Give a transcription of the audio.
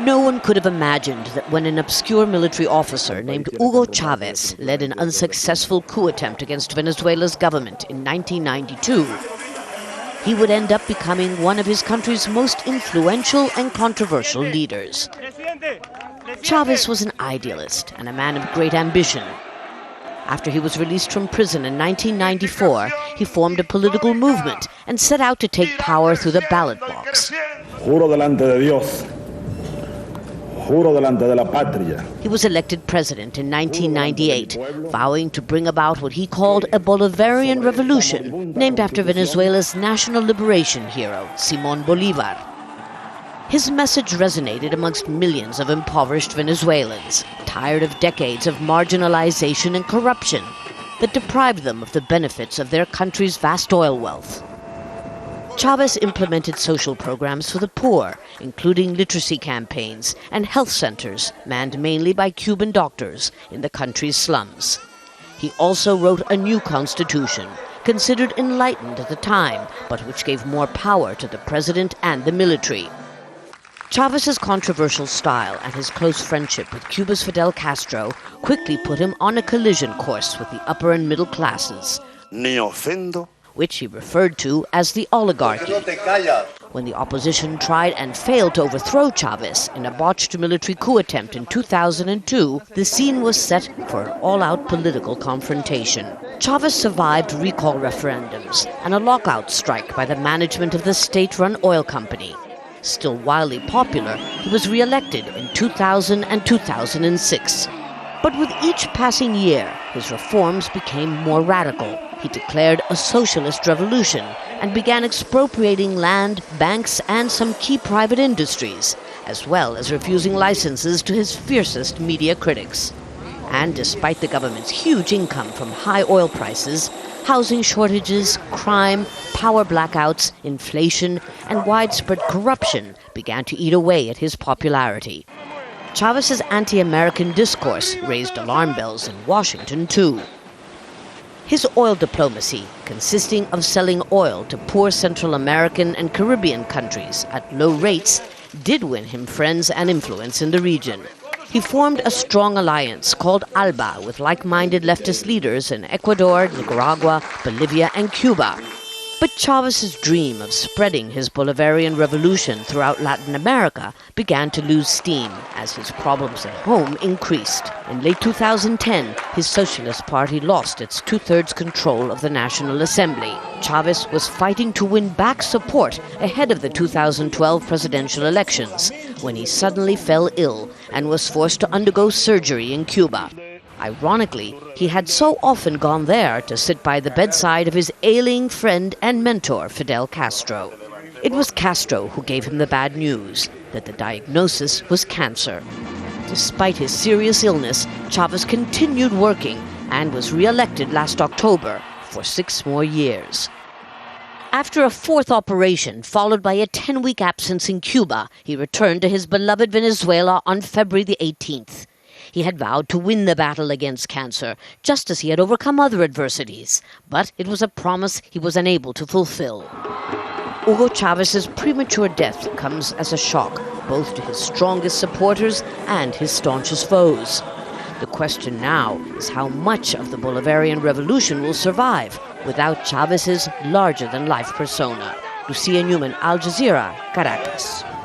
No one could have imagined that when an obscure military officer named Hugo Chavez led an unsuccessful coup attempt against Venezuela's government in 1992, he would end up becoming one of his country's most influential and controversial leaders. Chavez was an idealist and a man of great ambition. After he was released from prison in 1994, he formed a political movement and set out to take power through the ballot box. Juro delante de Dios. Juro delante de la patria. He was elected president in 1998, vowing to bring about what he called a Bolivarian revolution, named after Venezuela's national liberation hero, Simón Bolívar. His message resonated amongst millions of impoverished Venezuelans, tired of decades of marginalization and corruption that deprived them of the benefits of their country's vast oil wealth. Chavez implemented social programs for the poor, including literacy campaigns and health centers manned mainly by Cuban doctors in the country's slums. He also wrote a new constitution, considered enlightened at the time, but which gave more power to the president and the military. Chavez's controversial style and his close friendship with Cuba's Fidel Castro quickly put him on a collision course with the upper and middle classes, which he referred to as the oligarchy. When the opposition tried and failed to overthrow Chavez in a botched military coup attempt in 2002, the scene was set for an all-out political confrontation. Chavez survived recall referendums and a lockout strike by the management of the state-run oil company. Still wildly popular, he was re-elected in 2000 and 2006. But with each passing year, his reforms became more radical. He declared a socialist revolution and began expropriating land, banks, and some key private industries, as well as refusing licenses to his fiercest media critics. And despite the government's huge income from high oil prices, housing shortages, crime, power blackouts, inflation, and widespread corruption began to eat away at his popularity. Chavez's anti-American discourse raised alarm bells in Washington, too. His oil diplomacy, consisting of selling oil to poor Central American and Caribbean countries at low rates, did win him friends and influence in the region. He formed a strong alliance called ALBA with like-minded leftist leaders in Ecuador, Nicaragua, Bolivia, and Cuba. But Chavez's dream of spreading his Bolivarian revolution throughout Latin America began to lose steam as his problems at home increased. In late 2010, his Socialist Party lost its two-thirds control of the National Assembly. Chavez was fighting to win back support ahead of the 2012 presidential elections, when he suddenly fell ill and was forced to undergo surgery in Cuba. Ironically, he had so often gone there to sit by the bedside of his ailing friend and mentor, Fidel Castro. It was Castro who gave him the bad news, that the diagnosis was cancer. Despite his serious illness, Chavez continued working and was re-elected last October for 6 more years. After a 4th operation, followed by a 10-week absence in Cuba, he returned to his beloved Venezuela on February the 18th. He had vowed to win the battle against cancer, just as he had overcome other adversities. But it was a promise he was unable to fulfill. Hugo Chavez's premature death comes as a shock, both to his strongest supporters and his staunchest foes. The question now is how much of the Bolivarian revolution will survive without Chavez's larger-than-life persona. Lucia Newman, Al Jazeera, Caracas.